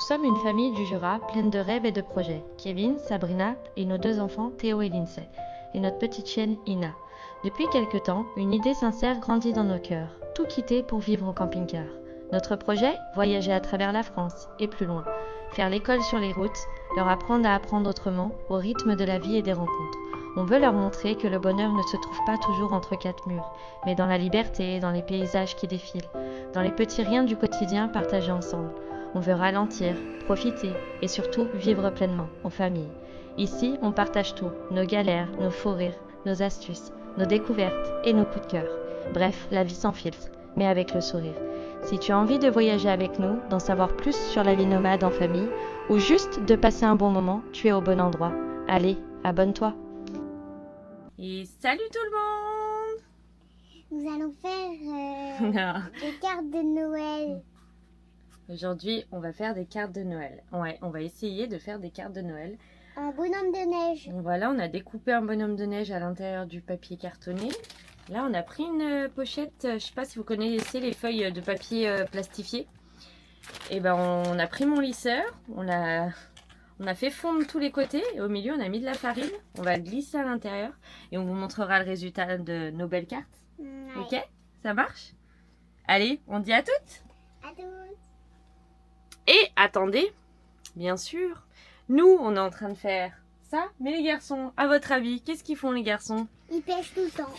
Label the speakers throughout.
Speaker 1: Nous sommes une famille du Jura pleine de rêves et de projets. Kevin, Sabrina et nos 2 enfants Théo et Lindsay. Et notre petite chienne Ina. Depuis quelque temps, une idée sincère grandit dans nos cœurs. Tout quitter pour vivre au camping-car. Notre projet, voyager à travers la France et plus loin. Faire l'école sur les routes, leur apprendre à apprendre autrement, au rythme de la vie et des rencontres. On veut leur montrer que le bonheur ne se trouve pas toujours entre 4 murs, mais dans la liberté, dans les paysages qui défilent, dans les petits riens du quotidien partagés ensemble. On veut ralentir, profiter et surtout vivre pleinement, en famille. Ici, on partage tout, nos galères, nos faux rires, nos astuces, nos découvertes et nos coups de cœur. Bref, la vie sans filtre, mais avec le sourire. Si tu as envie de voyager avec nous, d'en savoir plus sur la vie nomade en famille, ou juste de passer un bon moment, tu es au bon endroit. Allez, abonne-toi. Et salut tout le monde!
Speaker 2: Nous allons faire des cartes de Noël.
Speaker 1: Aujourd'hui, on va faire des cartes de Noël. Ouais, on va essayer de faire des cartes de Noël.
Speaker 2: Un bonhomme de neige.
Speaker 1: Voilà, on a découpé un bonhomme de neige à l'intérieur du papier cartonné. Là, on a pris une pochette, je sais pas si vous connaissez les feuilles de papier plastifié. Et ben, on a pris mon lisseur, on a fait fondre tous les côtés et au milieu, on a mis de la farine. On va le glisser à l'intérieur et on vous montrera le résultat de nos belles cartes.
Speaker 2: Ouais.
Speaker 1: Ok? Ça marche? Allez, on dit à toutes!
Speaker 2: À tous.
Speaker 1: Et attendez, bien sûr, nous, on est en train de faire ça. Mais les garçons, à votre avis, qu'est-ce qu'ils font les garçons?
Speaker 2: Il pêche tout le temps.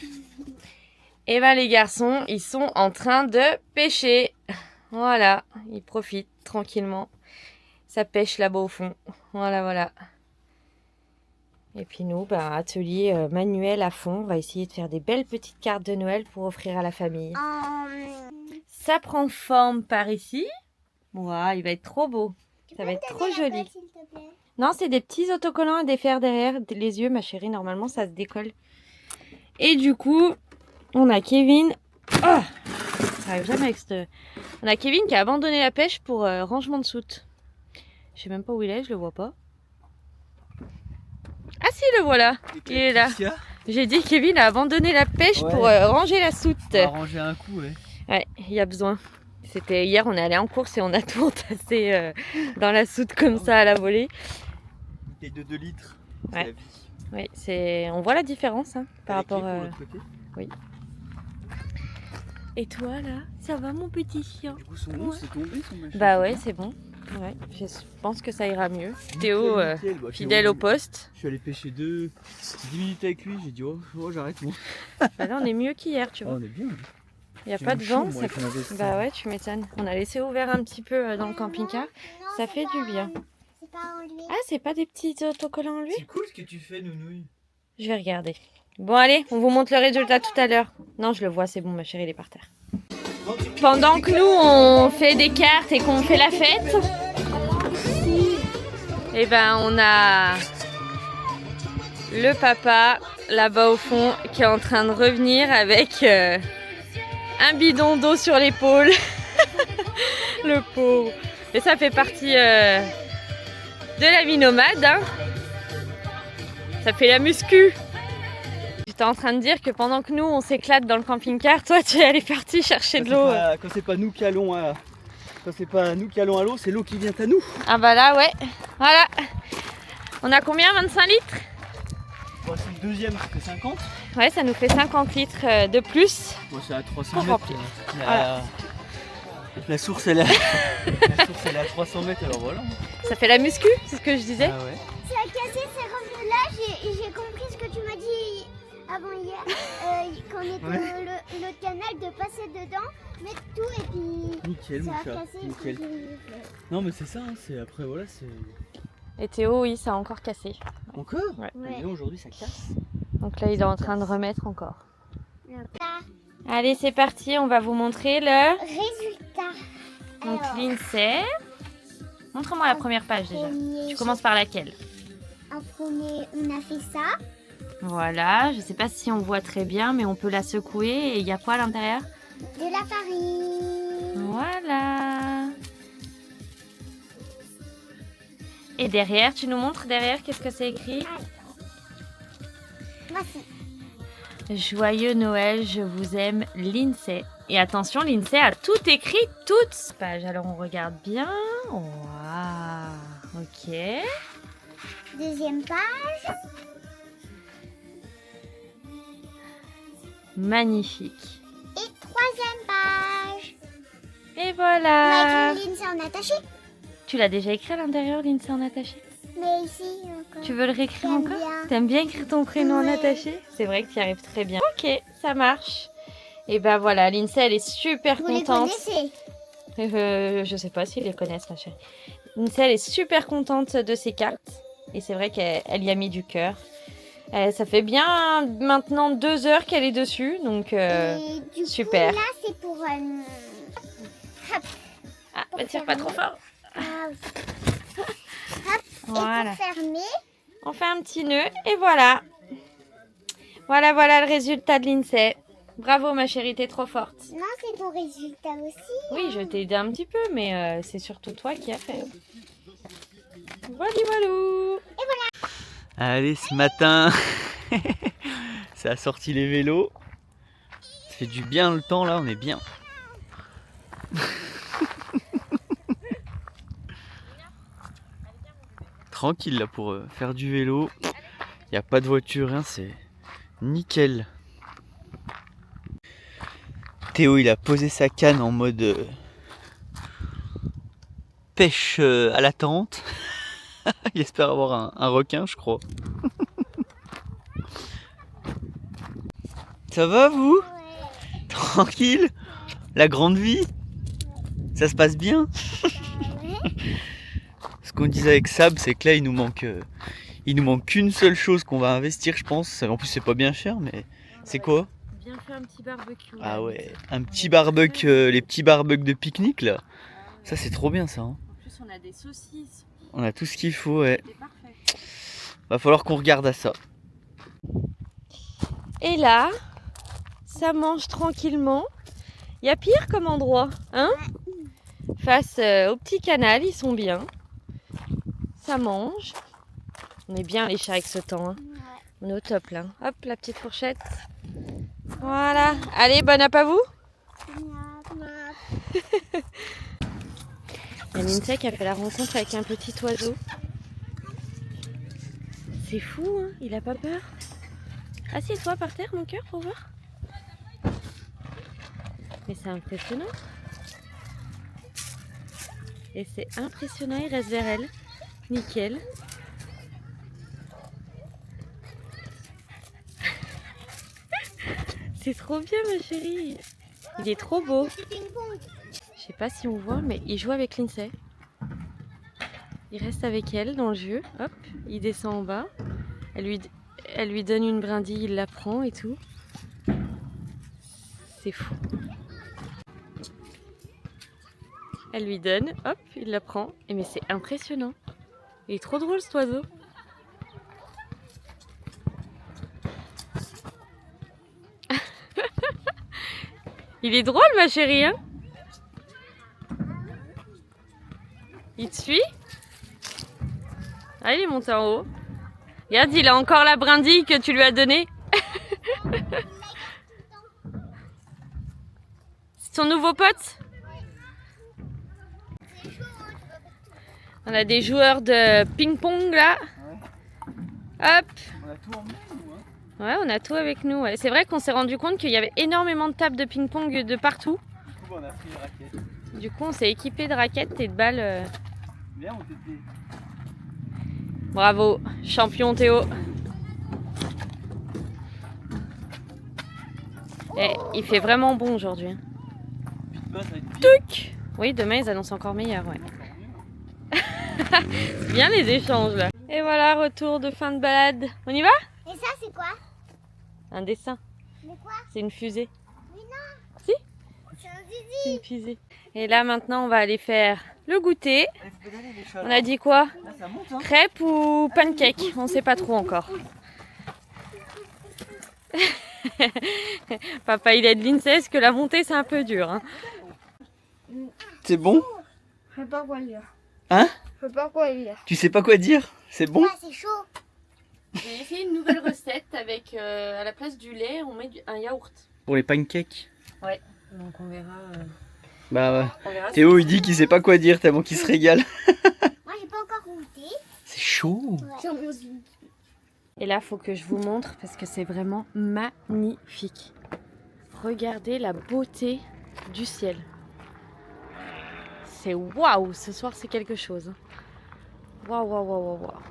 Speaker 1: Eh ben les garçons, ils sont en train de pêcher. Voilà, ils profitent tranquillement. Ça pêche là-bas au fond. Voilà, voilà. Et puis nous, atelier manuel à fond. On va essayer de faire des belles petites cartes de Noël pour offrir à la famille. Ça prend forme par ici. Waouh, il va être trop beau. Ça va être trop joli.
Speaker 2: S'il te plaît.
Speaker 1: Non, c'est des petits autocollants à défaire derrière les yeux, ma chérie. Normalement, ça se décolle. Et du coup, on a Kevin. Oh, ça arrive jamais avec ce... On a Kevin qui a abandonné la pêche pour rangement de soute. Je sais même pas où il est, je le vois pas. Ah si, le voilà. Il est là. J'ai dit Kevin a abandonné la pêche pour ranger la soute.
Speaker 3: On va ranger un coup, ouais.
Speaker 1: Ouais, il y a besoin. C'était hier, on est allé en course et on a tout entassé dans la soute comme ça à la volée.
Speaker 3: Et de 2 litres. C'est
Speaker 1: Ouais.
Speaker 3: la vie.
Speaker 1: Oui, on voit la différence par
Speaker 3: Avec
Speaker 1: rapport.
Speaker 3: les pour l'autre côté.
Speaker 1: Oui. Et toi là, ça va mon petit chien?
Speaker 3: Du coup, son mousse c'est tombé, son machin.
Speaker 1: Bah ouais, c'est bon. Ouais, je pense que ça ira mieux. Théo,
Speaker 3: Nickel, bah,
Speaker 1: fidèle au poste.
Speaker 3: Je suis allé pêcher 10 minutes avec lui, j'ai dit oh j'arrête moi.
Speaker 1: Bah là, on est mieux qu'hier, tu vois.
Speaker 3: Oh, on est bien.
Speaker 1: Il n'y a
Speaker 3: J'ai
Speaker 1: pas
Speaker 3: eu
Speaker 1: de
Speaker 3: chaud,
Speaker 1: vent.
Speaker 3: moi,
Speaker 1: Ça...
Speaker 3: avec mon veste.
Speaker 1: Bah ouais, tu m'étonnes. On a laissé ouvert un petit peu dans le camping-car.
Speaker 2: Non,
Speaker 1: Ça
Speaker 2: c'est
Speaker 1: fait
Speaker 2: pas-
Speaker 1: du bien.
Speaker 2: C'est pas en lui.
Speaker 1: Ah, c'est pas des petits autocollants en lui?
Speaker 3: C'est cool ce que tu fais, Nounouille.
Speaker 1: Je vais regarder. Bon, allez, on vous montre le résultat tout à l'heure. Non, je le vois, c'est bon, ma chérie, il est par terre. Pendant que nous, on fait des cartes et qu'on fait la fête, et ben, on a le papa, là-bas au fond, qui est en train de revenir avec un bidon d'eau sur l'épaule. Le pauvre. Et ça fait partie de la vie nomade, hein. Ça fait la muscu. J'étais en train de dire que pendant que nous on s'éclate dans le camping-car, toi tu es parti chercher de l'eau.
Speaker 3: Quand c'est pas nous qui allons à... Quand c'est pas nous qui allons à l'eau, c'est l'eau qui vient à nous.
Speaker 1: Ah bah là ouais, voilà. On a combien? 25 litres?
Speaker 3: Bon, c'est le deuxième, ça fait 50.
Speaker 1: Ouais, ça nous fait 50 litres de plus.
Speaker 3: Moi c'est à 300
Speaker 1: Pour
Speaker 3: mètres.
Speaker 1: remplir. Voilà.
Speaker 3: La source elle est à 300 mètres, alors voilà.
Speaker 1: Ça fait la muscu, c'est ce que je disais.
Speaker 3: Ah ouais.
Speaker 2: Ça a cassé, c'est revenu là. J'ai compris ce que tu m'as dit avant hier. Quand on était
Speaker 3: Ouais.
Speaker 2: l'autre canal, de passer dedans, mettre tout et puis.
Speaker 3: Nickel
Speaker 2: Ça
Speaker 3: mon
Speaker 2: a
Speaker 3: chat,
Speaker 2: cassé.
Speaker 3: nickel. Non mais c'est ça, hein, c'est après voilà, c'est...
Speaker 1: Et Théo, oui, ça a encore cassé.
Speaker 3: Encore
Speaker 1: Ouais.
Speaker 3: Et aujourd'hui ça casse.
Speaker 1: Donc là, il est en train de remettre encore.
Speaker 2: Là,
Speaker 1: Allez, c'est parti, on va vous montrer le...
Speaker 2: résultat.
Speaker 1: Donc
Speaker 2: Alors,
Speaker 1: l'INSEE. Montre-moi la première page déjà.
Speaker 2: premier,
Speaker 1: Tu commences par laquelle?
Speaker 2: en premier, on a fait ça.
Speaker 1: Voilà, je sais pas si on voit très bien, mais on peut la secouer et il y a quoi à l'intérieur?
Speaker 2: De la farine.
Speaker 1: Voilà. Et derrière, tu nous montres derrière, qu'est-ce que c'est écrit?
Speaker 2: Voici.
Speaker 1: Joyeux Noël, je vous aime, l'INSEE. Et attention, l'INSEE a tout écrit, toutes pages. Alors on regarde bien. Waouh. Ok.
Speaker 2: Deuxième page.
Speaker 1: Magnifique.
Speaker 2: Et troisième page.
Speaker 1: Et voilà.
Speaker 2: Avec l'INSEE en attaché.
Speaker 1: Tu l'as déjà écrit à l'intérieur, l'INSEE en attaché?
Speaker 2: Mais ici encore.
Speaker 1: Tu veux le réécrire
Speaker 2: J'aime
Speaker 1: encore?
Speaker 2: bien.
Speaker 1: T'aimes bien écrire ton prénom en
Speaker 2: Ouais.
Speaker 1: attaché? C'est vrai que tu y arrives très bien. Ok, ça marche. Et ben voilà, l'INSEE, elle est super
Speaker 2: Vous les
Speaker 1: contente.
Speaker 2: connaissez?
Speaker 1: Je sais pas s'ils les connaissent, ma chérie. L'INSEE, elle est super contente de ses cartes. Et c'est vrai qu'elle y a mis du cœur. Ça fait bien maintenant 2 heures qu'elle est dessus. Donc,
Speaker 2: Et du
Speaker 1: super.
Speaker 2: coup, là, c'est pour... hop.
Speaker 1: Ah, bah, tire pas trop fort.
Speaker 2: Ah, oui.
Speaker 1: Voilà.
Speaker 2: Et pour fermer,
Speaker 1: On fait un petit nœud et voilà. Voilà le résultat de l'INSEE. Bravo ma chérie, t'es trop forte.
Speaker 2: non, c'est ton résultat aussi.
Speaker 1: Oui, je t'ai aidé un petit peu, mais c'est surtout toi qui as fait. Voilou.
Speaker 3: Allez, ce matin, ça a sorti les vélos. Ça fait du bien le temps là, on est bien. Tranquille là pour faire du vélo. Il n'y a pas de voiture, rien, c'est nickel. Théo il a posé sa canne en mode pêche à la tente. Il espère avoir un requin, je crois. Ça va vous?
Speaker 2: Ouais.
Speaker 3: Tranquille? La grande vie? Ça se passe bien?
Speaker 2: Ouais.
Speaker 3: Ce qu'on disait avec Sab, c'est que là il nous manque qu'une seule chose qu'on va investir, je pense. En plus c'est pas bien cher, mais c'est quoi?
Speaker 1: Viens faire un petit barbecue.
Speaker 3: Ah ouais, un petit barbecue, les petits barbecues de pique-nique là. Ça c'est trop bien ça. Hein.
Speaker 1: En plus on a des saucisses.
Speaker 3: On a tout ce qu'il faut, ouais.
Speaker 1: C'est parfait.
Speaker 3: Va falloir qu'on regarde à ça.
Speaker 1: Et là, ça mange tranquillement. Il y a pire comme endroit, hein? Face au petit canal, ils sont bien. Ça mange. On est bien les chats avec ce temps. Hein.
Speaker 2: Ouais.
Speaker 1: On est au top là. Hop, la petite fourchette. Voilà. Allez, bonne app à vous. Il y a l'INSEE qui a fait la rencontre avec un petit oiseau. C'est fou, hein? Il a pas peur. Assieds-toi par terre, mon cœur, pour voir. Mais c'est impressionnant. Et c'est impressionnant, il reste vers elle. Nickel. C'est trop bien, ma chérie. Il est trop beau. Je sais pas si on voit, mais il joue avec l'INSEE. Il reste avec elle dans le jeu. Hop, il descend en bas. Elle lui donne une brindille, il la prend et tout. C'est fou. Elle lui donne, hop, il la prend. Et mais c'est impressionnant. Il est trop drôle cet oiseau. Il est drôle ma chérie, hein? Il te suit? Ah, il est monté en haut. Regarde, il a encore la brindille que tu lui as donnée. C'est ton nouveau pote? On a des joueurs de ping-pong là. Hop.
Speaker 3: On a tout emmené nous, hein?
Speaker 1: Ouais, on a tout avec nous. Ouais. C'est vrai qu'on s'est rendu compte qu'il y avait énormément de tables de ping-pong de partout.
Speaker 3: Du coup on a pris les raquettes.
Speaker 1: Du coup, on s'est équipé de raquettes et de balles.
Speaker 3: Bien, on t'était.
Speaker 1: Bravo, champion Théo. Et il fait vraiment bon aujourd'hui. Hein.
Speaker 3: Puis demain, ça va être pire.
Speaker 1: Touc. Oui, demain ils annoncent encore meilleur, ouais. C'est bien les échanges là. Et voilà, retour de fin de balade. On y va?
Speaker 2: Et ça, c'est quoi?
Speaker 1: Un dessin.
Speaker 2: Mais quoi?
Speaker 1: C'est une fusée.
Speaker 2: Mais non.
Speaker 1: Si?
Speaker 2: C'est un zizi.
Speaker 1: C'est une fusée. Et là maintenant on va aller faire le goûter.
Speaker 3: Allez, faut pédaler, les chats,
Speaker 1: On
Speaker 3: là.
Speaker 1: a dit quoi?
Speaker 3: Là, ça monte, hein?
Speaker 1: Crêpes ou pancake? On sait pas trop encore. Papa il aide l'INSEE parce que la montée c'est un peu dur. Hein.
Speaker 3: C'est bon?
Speaker 2: Je sais pas quoi lire.
Speaker 3: Hein?
Speaker 2: Je sais pas quoi lire.
Speaker 3: Tu sais pas quoi dire? C'est bon?
Speaker 2: Ah, c'est chaud.
Speaker 1: J'ai essayé une nouvelle recette avec à la place du lait on met un yaourt.
Speaker 3: Pour les pancakes?
Speaker 1: Ouais. Donc on verra.
Speaker 3: Bah ouais.
Speaker 1: On verra
Speaker 3: Théo il dit qu'il sait pas quoi dire tellement qu'il se régale.
Speaker 2: Moi, j'ai pas encore goûté.
Speaker 3: C'est chaud.
Speaker 1: Et là, faut que je vous montre parce que c'est vraiment magnifique. Regardez la beauté du ciel. C'est waouh, ce soir c'est quelque chose. Waouh, waouh, waouh, waouh, waouh.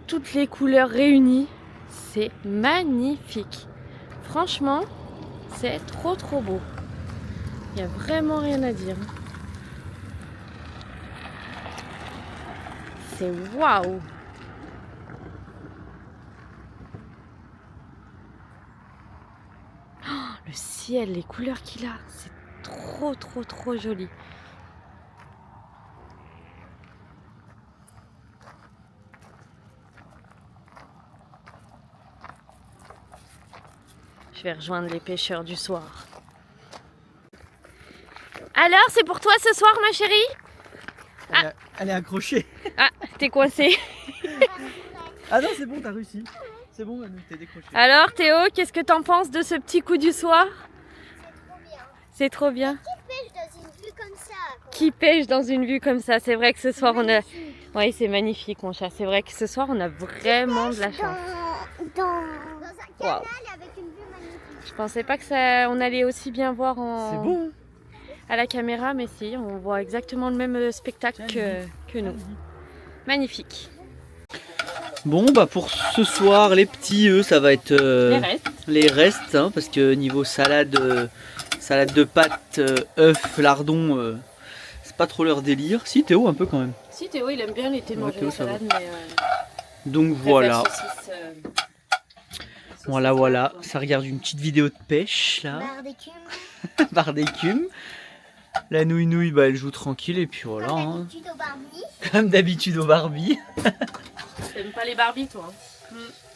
Speaker 1: Toutes les couleurs réunies, c'est magnifique. Franchement, c'est trop beau. Il n'y a vraiment rien à dire. C'est waouh. Le ciel, les couleurs qu'il a, c'est trop joli. Je vais rejoindre les pêcheurs du soir. Alors, c'est pour toi ce soir, ma chérie?
Speaker 3: Elle est accrochée.
Speaker 1: Ah, t'es coincée.
Speaker 3: Ah non, c'est bon, t'as réussi. C'est bon, Manu, t'es décroché.
Speaker 1: Alors, Théo, qu'est-ce que t'en penses de ce petit coup du soir? C'est trop bien.
Speaker 2: Pêche dans une vue comme ça.
Speaker 1: Qui pêche dans une vue comme ça? C'est vrai que ce soir, on a... Oui, c'est magnifique, mon chat. C'est vrai que ce soir, on a vraiment de la chance.
Speaker 2: Dans un canal avec une vue magnifique.
Speaker 1: Je pensais pas que ça, on allait aussi bien voir
Speaker 3: C'est bon.
Speaker 1: à la caméra, mais si, on voit exactement le même spectacle que nous. Magnifique.
Speaker 3: Bon, bah pour ce soir, les petits, eux, ça va être les restes hein, parce que niveau salade, salade de pâtes, œufs, lardons, c'est pas trop leur délire. Si, Théo, un peu quand même.
Speaker 1: Si, Théo, il aime bien l'été manger
Speaker 3: Théo,
Speaker 1: la
Speaker 3: ça va.
Speaker 1: salade, mais...
Speaker 3: Donc voilà.
Speaker 1: Saucisse,
Speaker 3: Voilà, ça regarde une petite vidéo de pêche là,
Speaker 2: Barre d'écume.
Speaker 3: par d'écume. La nouille, bah, elle joue tranquille et puis voilà.
Speaker 2: Comme
Speaker 3: Hein.
Speaker 2: d'habitude au Barbie.
Speaker 3: Comme d'habitude au Barbie.
Speaker 1: T'aimes pas les Barbies, toi?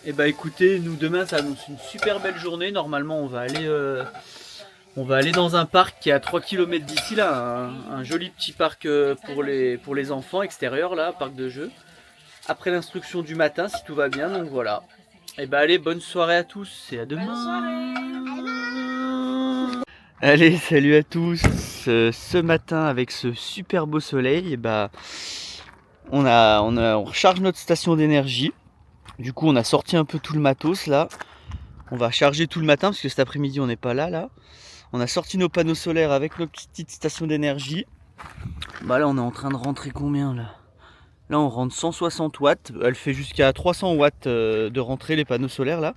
Speaker 3: Et bah écoutez, nous demain ça annonce une super belle journée. Normalement on va aller dans un parc qui est à 3 km d'ici là, un joli petit parc pour les enfants extérieur là, parc de jeux. Après l'instruction du matin si tout va bien, donc voilà. Et bah allez, bonne soirée à tous et à demain. Allez, salut à tous. Ce matin avec ce super beau soleil, et bah on recharge notre station d'énergie. Du coup, on a sorti un peu tout le matos là. On va charger tout le matin parce que cet après-midi on n'est pas là. On a sorti nos panneaux solaires avec notre petite station d'énergie. Bah là, on est en train de rentrer combien là? Là, on rentre 160 watts. Elle fait jusqu'à 300 watts de rentrée les panneaux solaires là.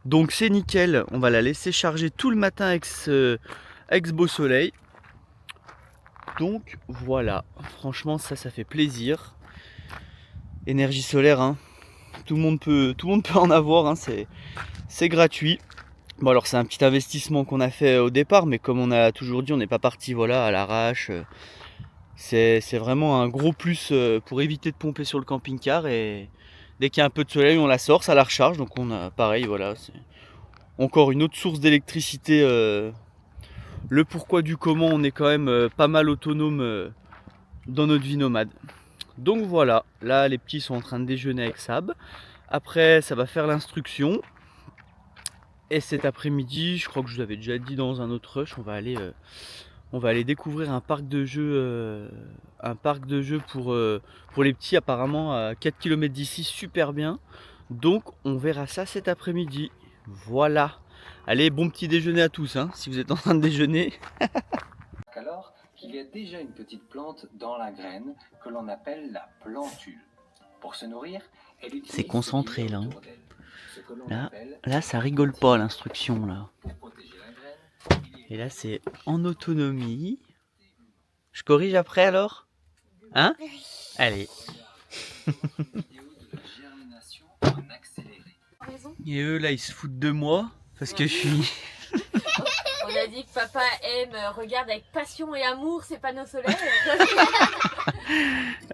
Speaker 3: Donc c'est nickel. On va la laisser charger tout le matin avec ce beau soleil. Donc voilà. Franchement, ça fait plaisir. Énergie solaire, hein. Tout le monde peut en avoir, hein, c'est gratuit. Bon alors c'est un petit investissement qu'on a fait au départ, mais comme on a toujours dit, on n'est pas parti voilà, à l'arrache. C'est vraiment un gros plus pour éviter de pomper sur le camping-car et dès qu'il y a un peu de soleil, on la sort, ça la recharge. Donc on a pareil, voilà, c'est encore une autre source d'électricité. Le pourquoi du comment, on est quand même pas mal autonome dans notre vie nomade. Donc voilà, là les petits sont en train de déjeuner avec Sab. Après ça va faire l'instruction. Et cet après-midi, je crois que je vous avais déjà dit dans un autre rush, on va aller découvrir un parc de jeux, pour les petits apparemment à 4 km d'ici, super bien. Donc on verra ça cet après-midi. Voilà. Allez, bon petit déjeuner à tous, hein, si vous êtes en train de déjeuner.
Speaker 4: Alors qu'il y a déjà une petite plante dans la graine que l'on appelle la plantule. Pour se nourrir, elle utilise
Speaker 3: C'est concentré là. Hein.
Speaker 4: ce que l'on
Speaker 3: Là,
Speaker 4: appelle
Speaker 3: là, ça rigole pas l'instruction là.
Speaker 4: pour protéger la graine.
Speaker 3: Et là, c'est en autonomie. Je corrige après alors? Hein? Allez.
Speaker 4: Vidéo de la germination en accéléré.
Speaker 3: Et eux là, ils se foutent de moi parce que je suis.
Speaker 1: On a dit que papa regarde avec passion et amour ses panneaux solaires.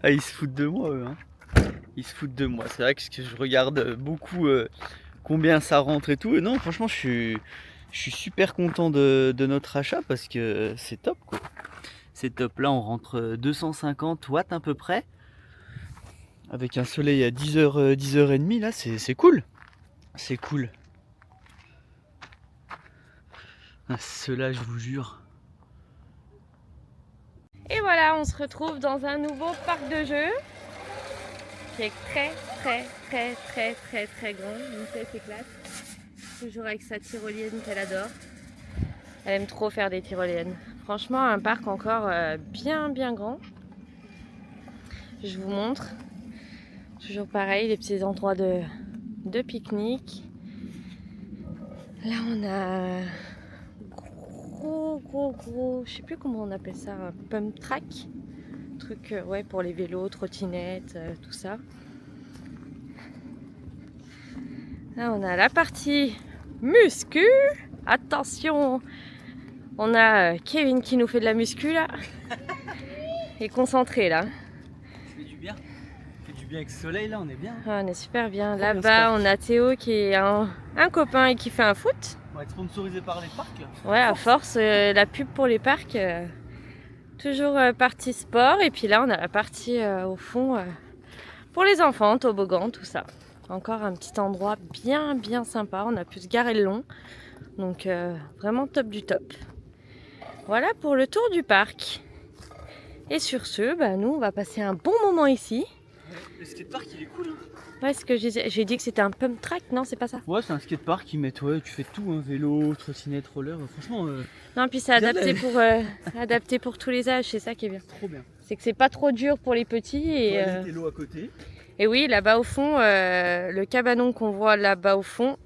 Speaker 3: Ah, ils se foutent de moi, eux. Hein. Ils se foutent de moi. C'est vrai que je regarde beaucoup combien ça rentre et tout. Et non, franchement, je suis super content de notre achat parce que c'est top, quoi. C'est top. Là, on rentre 250 watts à peu près. Avec un soleil à 10h, 10h30, là, c'est cool. C'est cool. Ah, ceux-là, je vous jure.
Speaker 1: Et voilà, on se retrouve dans un nouveau parc de jeux qui est très grand. Lindsay s'éclate. Toujours avec sa tyrolienne qu'elle adore. Elle aime trop faire des tyroliennes. Franchement, un parc encore bien grand. Je vous montre. Toujours pareil, les petits endroits de pique-nique. Là, on a gros, je sais plus comment on appelle ça, un pump track. Truc ouais, pour les vélos, trottinettes, tout ça. Là, on a la partie muscu. Attention, on a Kevin qui nous fait de la muscu là. Et concentré là.
Speaker 3: Ça fait du bien. Ça fait du bien avec ce soleil là, on est bien.
Speaker 1: Ah, on est super bien. Là-bas, on a Théo qui est un copain et qui fait un foot.
Speaker 3: On va être sponsorisé par les parcs là.
Speaker 1: Ouais, à force, la pub pour les parcs. Toujours partie sport. Et puis là, on a la partie au fond pour les enfants, toboggan, tout ça. Encore un petit endroit bien sympa. On a pu se garer le long. Donc vraiment top du top. Voilà pour le tour du parc. Et sur ce, bah, nous on va passer un bon moment ici.
Speaker 3: Ouais, le skatepark il est cool hein.
Speaker 1: Ouais, ce que j'ai dit que c'était un pump track, non c'est pas ça?
Speaker 3: Ouais, c'est un skatepark qui met, ouais, tu fais tout, hein, vélo, trottinette, roller, franchement.
Speaker 1: Non, puis c'est adapté pour tous les âges, c'est ça qui est bien.
Speaker 3: Trop bien.
Speaker 1: C'est que c'est pas trop dur pour les petits. Et
Speaker 3: l'eau à côté.
Speaker 1: et oui, là-bas au fond, le cabanon qu'on voit là-bas au fond,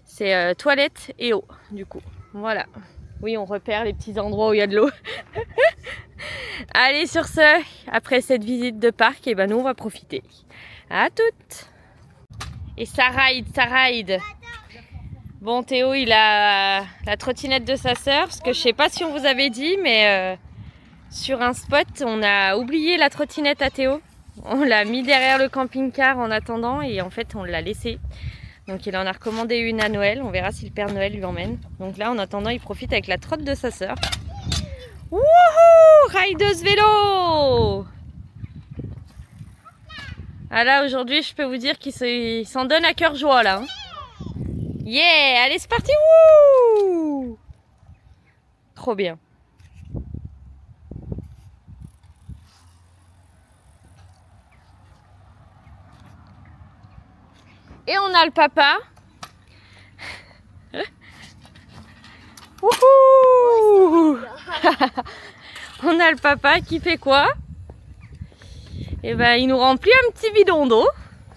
Speaker 1: c'est toilette et eau, du coup. Voilà. Oui, on repère les petits endroits où il y a de l'eau. Allez, sur ce, après cette visite de parc, et ben nous on va profiter. À toutes. Et ça ride. Bon, Théo, il a la trottinette de sa sœur, parce que je sais pas si on vous avait dit, mais sur un spot, on a oublié la trottinette à Théo. On l'a mis derrière le camping-car en attendant, et en fait, on l'a laissé. Donc il en a recommandé une à Noël, on verra si le Père Noël lui emmène. Donc là en attendant il profite avec la trotte de sa sœur. Wouhou, rideuse vélo. Ah là aujourd'hui je peux vous dire qu'il s'en donne à cœur joie là. Yeah, allez c'est parti, wouh. Trop bien. Et on a le papa. Wouhou. On a le papa qui fait quoi? Et ben il nous remplit un petit bidon d'eau.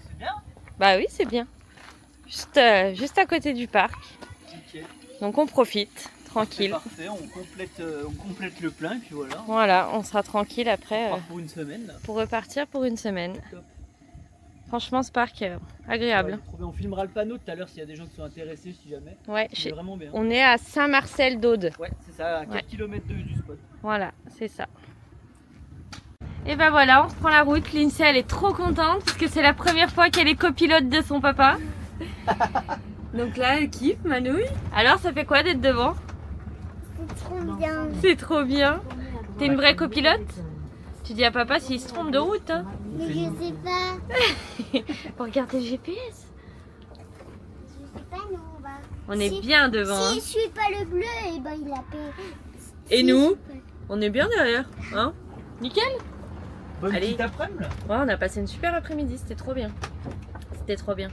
Speaker 3: C'est bien.
Speaker 1: Bah oui c'est bien. Juste à côté du parc.
Speaker 3: Nickel.
Speaker 1: Donc on profite, tranquille.
Speaker 3: Parfait, on complète le plein et puis voilà.
Speaker 1: Voilà, on sera tranquille après.
Speaker 3: On part pour une semaine là.
Speaker 1: Pour repartir pour une semaine.
Speaker 3: Top.
Speaker 1: Franchement ce parc agréable.
Speaker 3: Ouais, trop bien. On filmera le panneau tout à l'heure s'il y a des gens qui sont intéressés si jamais.
Speaker 1: Ouais,
Speaker 3: C'est vraiment bien.
Speaker 1: on est à Saint-Marcel d'Aude.
Speaker 3: Ouais, c'est ça, à 4
Speaker 1: Ouais.
Speaker 3: km du spot.
Speaker 1: Voilà, c'est ça. Et ben voilà, on reprend la route. Lindsay, elle est trop contente parce que c'est la première fois qu'elle est copilote de son papa. Donc là, elle kiffe, Manouille. Alors, ça fait quoi d'être devant?
Speaker 2: C'est trop bien.
Speaker 1: C'est trop bien. T'es une vraie copilote? Tu dis à papa s'il se trompe de route. Hein.
Speaker 2: Mais je sais pas.
Speaker 1: Regarde le GPS.
Speaker 2: Je sais pas, nous on va.
Speaker 1: On est
Speaker 2: Si-
Speaker 1: bien devant.
Speaker 2: S'il
Speaker 1: Hein.
Speaker 2: suit pas le bleu, et ben il a payé.
Speaker 1: Et
Speaker 2: S'il
Speaker 1: nous
Speaker 2: suit pas-
Speaker 1: On est bien derrière. Hein. Nickel.
Speaker 3: Bonne
Speaker 1: Allez.
Speaker 3: petite après-midi là.
Speaker 1: Ouais, on a passé une super après-midi, c'était trop bien. C'était trop bien.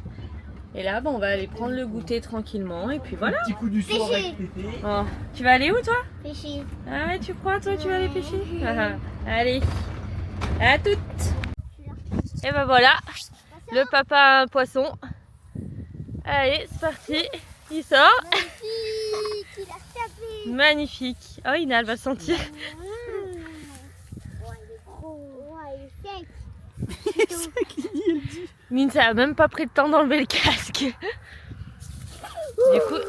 Speaker 1: Et là, bon, on va aller prendre le goûter tranquillement et puis voilà.
Speaker 3: Un petit coup du soir
Speaker 2: Pêcher.
Speaker 3: avec Tété.
Speaker 1: Oh, tu vas aller où toi?
Speaker 2: Pêcher.
Speaker 1: Ah ouais, tu crois toi, tu vas aller pêcher?
Speaker 2: Ouais.
Speaker 1: Ah, allez, à toutes. Et ben voilà, le papa a un poisson. Allez, c'est parti. Il sort.
Speaker 2: Magnifique, il a tapé.
Speaker 1: Magnifique. Oh, Ina, elle va sentir.
Speaker 2: Ouais, il est gros. Ouais, il est sec.
Speaker 1: Lindsay a même pas pris le temps d'enlever le casque.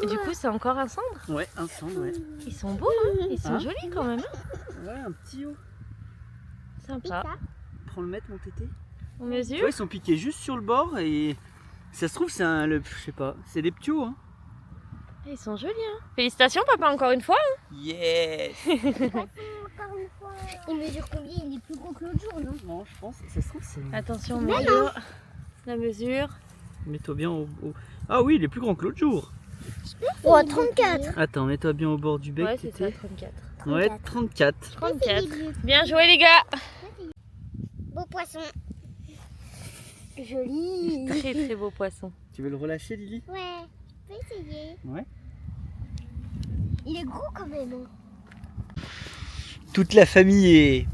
Speaker 1: Du coup, c'est encore un cendre.
Speaker 3: Ouais, un cendre, ouais.
Speaker 1: Ils sont beaux, hein. Ils sont
Speaker 3: Hein
Speaker 1: jolis quand même. Hein.
Speaker 3: Ouais, un petit haut.
Speaker 1: Sympa.
Speaker 3: Prends le mètre, mon Tété.
Speaker 1: On
Speaker 3: Tu
Speaker 1: mesure.
Speaker 3: vois, ils sont piqués juste sur le bord et ça se trouve, c'est un. Je sais pas, c'est des petits hauts, hein.
Speaker 1: Ils sont jolis. Hein. Félicitations, papa, encore une fois.
Speaker 3: Yes.
Speaker 2: Encore une fois. Il mesure combien? Il est plus gros que l'autre jour, non?
Speaker 3: Non, je pense, ça se trouve, c'est.
Speaker 1: Attention,
Speaker 2: Mais
Speaker 1: mesure. La mesure.
Speaker 3: Mets-toi bien au. Ah oui, il est plus grand que l'autre jour.
Speaker 2: Oh, 34.
Speaker 3: Attends, mets-toi bien au bord du bec.
Speaker 1: Ouais, c'est ça,
Speaker 3: Tété.
Speaker 1: 34.
Speaker 3: Ouais, 34.
Speaker 1: 34. Bien joué les gars.
Speaker 2: Beau poisson. Joli.
Speaker 1: Très très beau poisson.
Speaker 3: Tu veux le relâcher, Lily?
Speaker 2: Ouais, on peut essayer.
Speaker 3: Ouais.
Speaker 2: Il est gros quand même. Hein.
Speaker 3: Toute la famille est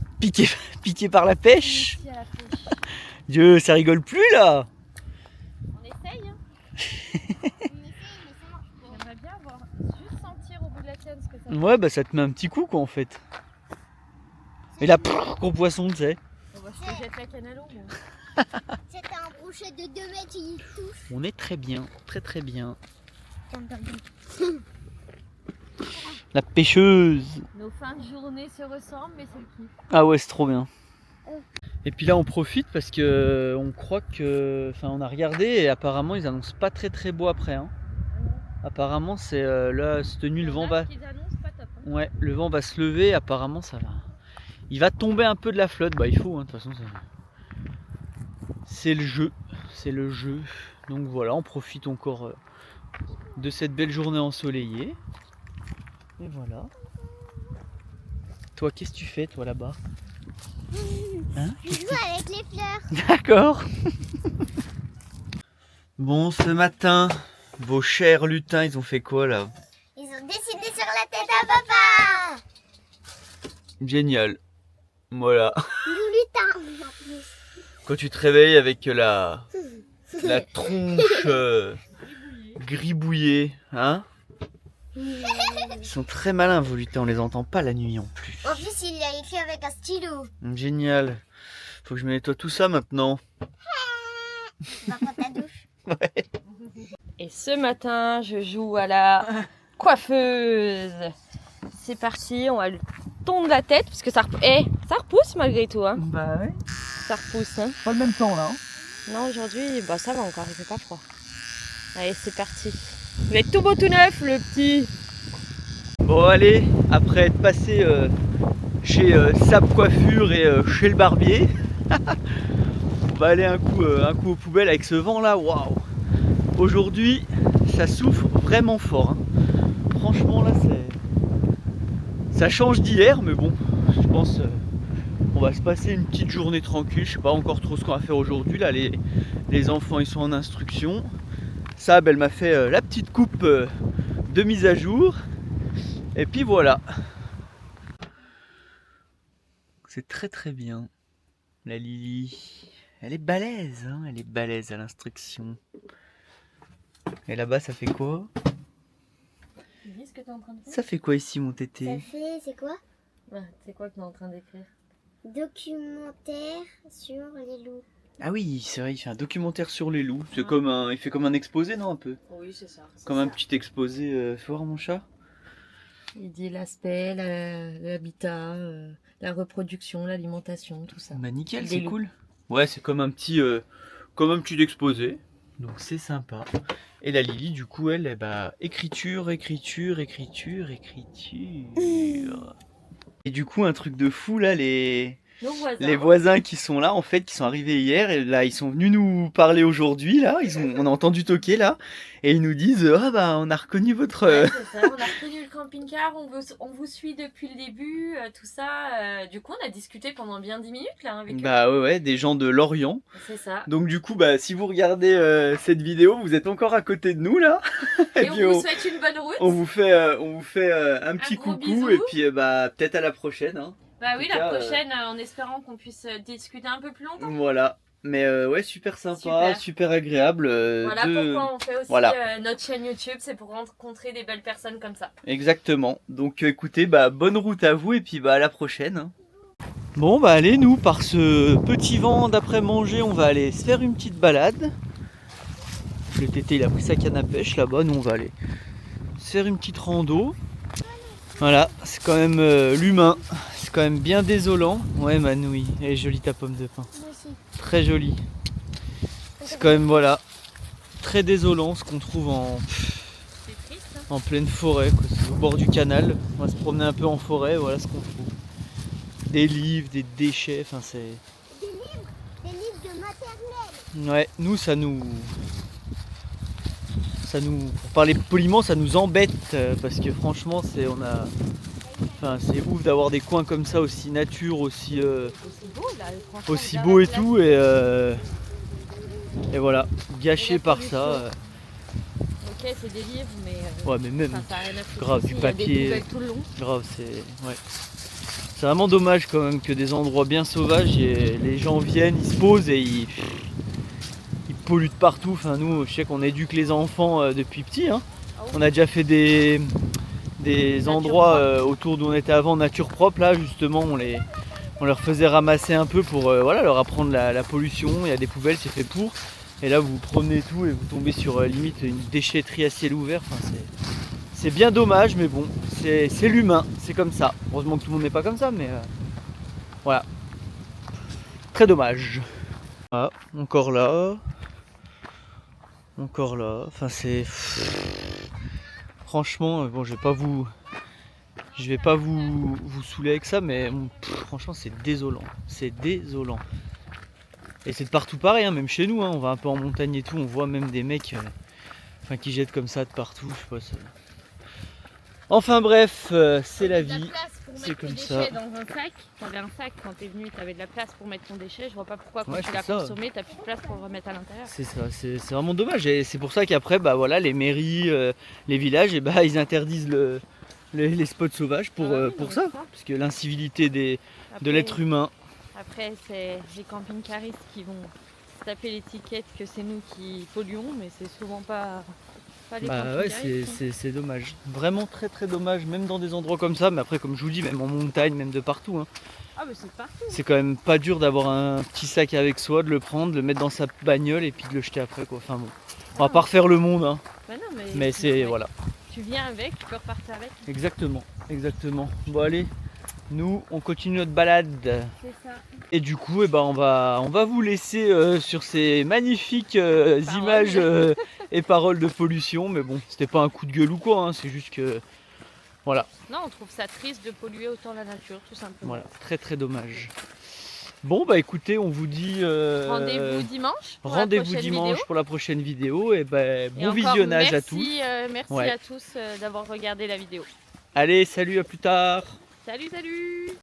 Speaker 3: piquée par la pêche.
Speaker 1: Merci à la pêche.
Speaker 3: Dieu, ça rigole plus là.
Speaker 1: On essaye hein. J'aimerais bien avoir juste sentir au bout de la tienne ce que ça fait.
Speaker 3: Ouais, bah ça te met un petit coup quoi en fait. Et là, gros poisson, tu sais.
Speaker 1: On va se jeter la canne à l'eau. moi.
Speaker 2: C'était un brochet de 2 mètres, il touche.
Speaker 3: On est très bien, très bien. La pêcheuse.
Speaker 1: Nos fins de journée se ressemblent, mais c'est le kiff.
Speaker 3: Ah ouais, c'est trop bien. Et puis là, on profite parce que on croit que, enfin, on a regardé et apparemment, ils annoncent pas très beau après. Hein. Apparemment, c'est là cette nuit, le vent va.
Speaker 1: qu'ils annoncent, pas top. Hein.
Speaker 3: Ouais, le vent va se lever. Apparemment, ça va. Il va tomber un peu de la flotte. Bah, il faut. Hein, de toute façon, c'est le jeu. C'est le jeu. Donc voilà, on profite encore de cette belle journée ensoleillée. Et voilà. Toi, qu'est-ce que tu fais, toi, là-bas? Hein?
Speaker 2: Je joue avec les fleurs.
Speaker 3: D'accord. Bon, ce matin, vos chers lutins, ils ont fait quoi, là?
Speaker 2: Ils ont dessiné sur la tête à papa.
Speaker 3: Génial. Voilà.
Speaker 2: Nous lutin en plus.
Speaker 3: Quand tu te réveilles avec la tronche gribouillée, hein? Ils sont très malins, vos lutins, on les entend pas la nuit en plus.
Speaker 2: En plus, il l'a écrit avec un stylo.
Speaker 3: Génial. Faut que je me nettoie tout ça maintenant.
Speaker 2: Va prendre ta douche.
Speaker 3: Ouais.
Speaker 1: Et ce matin, je joue à la coiffeuse. C'est parti, on va lui tondre la tête parce que ça repousse malgré tout. Hein.
Speaker 3: Bah ouais.
Speaker 1: Ça repousse. Hein.
Speaker 3: Pas le même temps là.
Speaker 1: Non, aujourd'hui, bah ça va encore, il fait pas froid. Allez, c'est parti. Il est tout beau tout neuf, le petit.
Speaker 3: Bon allez, après être passé chez Sap Coiffure et chez le barbier, on va aller un coup aux poubelles avec ce vent là. Waouh! Aujourd'hui, ça souffle vraiment fort. Hein. Franchement là, ça change d'hier, mais bon, je pense on va se passer une petite journée tranquille. Je sais pas encore trop ce qu'on va faire aujourd'hui. Là, les enfants ils sont en instruction. Sab, elle m'a fait la petite coupe de mise à jour. Et puis voilà. C'est très bien. La Lily. Elle est balèze, hein, elle est balèze à l'instruction. Et là-bas, ça fait quoi?
Speaker 1: Dis ce que t'es en train de faire.
Speaker 3: Ça fait quoi ici, mon
Speaker 2: Ça
Speaker 3: tété?
Speaker 2: fait, c'est quoi?
Speaker 1: C'est quoi que t'es en train d'écrire?
Speaker 2: Documentaire sur les loups.
Speaker 3: Ah oui, c'est vrai, il fait un documentaire sur les loups. C'est comme il fait comme un exposé, non, un peu?
Speaker 1: Oui, c'est ça.
Speaker 3: Comme un petit exposé. Fais voir mon chat.
Speaker 1: Il dit l'aspect, l'habitat, la reproduction, l'alimentation, tout ça.
Speaker 3: Bah nickel,
Speaker 1: Des
Speaker 3: c'est
Speaker 1: loups.
Speaker 3: cool. Ouais, c'est comme un petit exposé. Donc c'est sympa. Et la Lily, du coup, elle, bah, écriture. Et du coup, un truc de fou, là, les voisins qui sont là, en fait, qui sont arrivés hier, et là, ils sont venus nous parler aujourd'hui, là, on a entendu toquer, là, et ils nous disent, ah bah, on a reconnu votre...
Speaker 1: Ouais, c'est ça, on a reconnu le camping-car, on vous suit depuis le début, tout ça. Du coup, on a discuté pendant bien 10 minutes, là, avec eux.
Speaker 3: Bah ouais, des gens de Lorient.
Speaker 1: C'est ça.
Speaker 3: Donc du coup, bah, si vous regardez cette vidéo, vous êtes encore à côté de nous, là.
Speaker 1: Et
Speaker 3: puis,
Speaker 1: on vous souhaite une bonne route.
Speaker 3: on vous fait un petit
Speaker 1: gros
Speaker 3: coucou,
Speaker 1: bisou.
Speaker 3: et puis, bah, peut-être à la prochaine, hein.
Speaker 1: Bah oui,
Speaker 3: En tout
Speaker 1: la
Speaker 3: cas,
Speaker 1: prochaine, en espérant qu'on puisse discuter un peu plus longtemps.
Speaker 3: Voilà. Mais ouais, super sympa, super agréable.
Speaker 1: Voilà pourquoi on fait aussi notre chaîne YouTube, c'est pour rencontrer des belles personnes comme ça.
Speaker 3: Exactement. Donc écoutez, bah bonne route à vous et puis bah à la prochaine. Hein. Bon bah allez, nous par ce petit vent d'après manger, on va aller se faire une petite balade. Le tété il a pris sa canne à pêche là-bas, nous on va aller se faire une petite rando. Voilà, c'est quand même l'humain, c'est quand même bien désolant. Ouais Manouille, elle est jolie ta pomme de pin.
Speaker 2: Moi aussi.
Speaker 3: Très jolie. C'est quand même voilà, très désolant ce qu'on trouve
Speaker 1: C'est triste, hein.
Speaker 3: en pleine forêt, quoi. C'est au bord du canal. On va se promener un peu en forêt, voilà ce qu'on trouve. Des livres, des déchets, enfin c'est...
Speaker 2: Des livres de maternelle.
Speaker 3: Ouais, nous ça pour parler poliment, ça nous embête parce que franchement, c'est ouf d'avoir des coins comme ça aussi nature, aussi
Speaker 1: beau là, franchement,
Speaker 3: aussi
Speaker 1: regarde
Speaker 3: beau
Speaker 1: la
Speaker 3: et
Speaker 1: place.
Speaker 3: tout et voilà, gâché par ça.
Speaker 1: Ok, c'est des livres, mais
Speaker 3: Ouais, mais même
Speaker 1: enfin, ça a rien à foutre
Speaker 3: grave
Speaker 1: ici,
Speaker 3: du
Speaker 1: il y a des
Speaker 3: papier.
Speaker 1: poubelles tout le long.
Speaker 3: Grave, c'est vraiment dommage quand même que des endroits bien sauvages et les gens viennent, ils se posent et ils polluent de partout. Enfin nous, je sais qu'on éduque les enfants depuis petit, hein.
Speaker 1: Ah oui.
Speaker 3: On a déjà fait des
Speaker 1: Nature
Speaker 3: endroits
Speaker 1: propre.
Speaker 3: autour d'où on était avant, nature propre. Là justement, on leur faisait ramasser un peu pour voilà, leur apprendre la pollution. Il y a des poubelles, c'est fait pour. Et là vous promenez et tout et vous tombez sur limite une déchetterie à ciel ouvert. Enfin, c'est bien dommage, mais bon, c'est l'humain, c'est comme ça. Heureusement que tout le monde n'est pas comme ça, mais voilà. Très dommage. Voilà, encore là. Encore là. Enfin, c'est. Franchement, bon, je vais pas vous saouler avec ça, mais bon, franchement, c'est désolant. C'est désolant. Et c'est de partout pareil, hein, même chez nous, hein, on va un peu en montagne et tout, on voit même des mecs qui jettent comme ça de partout. Je sais pas, enfin bref, c'est la vie. C'est comme ça.
Speaker 1: Dans un sac, t'avais un sac quand t'es venu, t'avais de la place pour mettre ton déchet. Je vois pas pourquoi quand
Speaker 3: Ouais,
Speaker 1: tu
Speaker 3: c'est
Speaker 1: l'as
Speaker 3: ça.
Speaker 1: consommé, t'as plus de place pour le remettre à l'intérieur.
Speaker 3: C'est ça, c'est vraiment dommage. Et c'est pour ça qu'après, bah voilà, les mairies, les villages, et bah ils interdisent les spots sauvages pour,
Speaker 1: Ah oui, non,
Speaker 3: pour
Speaker 1: mais
Speaker 3: ça.
Speaker 1: c'est ça.
Speaker 3: Parce que l'incivilité de
Speaker 1: Après-
Speaker 3: l'être humain.
Speaker 1: Après, c'est les camping-caristes qui vont taper l'étiquette que c'est nous qui polluons, mais c'est souvent pas les
Speaker 3: Bah ouais,
Speaker 1: camping-caristes.
Speaker 3: c'est dommage. Vraiment très très dommage, même dans des endroits comme ça. Mais après, comme je vous dis, même en montagne, même de partout, hein.
Speaker 1: Ah, mais c'est partout.
Speaker 3: C'est quand même pas dur d'avoir un petit sac avec soi, de le prendre, de le mettre dans sa bagnole et puis de le jeter après, quoi. Enfin bon, on va pas refaire le monde, hein.
Speaker 1: Bah non,
Speaker 3: Mais c'est,
Speaker 1: ouais.
Speaker 3: voilà.
Speaker 1: Tu viens avec, tu peux repartir avec.
Speaker 3: Exactement, exactement. Bon allez, nous on continue notre balade.
Speaker 1: C'est ça.
Speaker 3: Et du coup, eh ben, on va vous laisser sur ces magnifiques
Speaker 1: Paroles.
Speaker 3: images et paroles de pollution. Mais bon, c'était pas un coup de gueule ou quoi, hein, c'est juste que voilà,
Speaker 1: Non, on trouve ça triste de polluer autant la nature, tout simplement.
Speaker 3: voilà, très très dommage. Bon bah écoutez, on vous dit
Speaker 1: Rendez-vous dimanche. Pour la
Speaker 3: rendez-vous
Speaker 1: prochaine
Speaker 3: dimanche
Speaker 1: vidéo.
Speaker 3: pour la prochaine vidéo. Et ben
Speaker 1: Et
Speaker 3: bon
Speaker 1: encore,
Speaker 3: visionnage à tous.
Speaker 1: Merci
Speaker 3: Ouais.
Speaker 1: à tous d'avoir regardé la vidéo.
Speaker 3: Allez, salut, à plus tard.
Speaker 1: Salut, salut!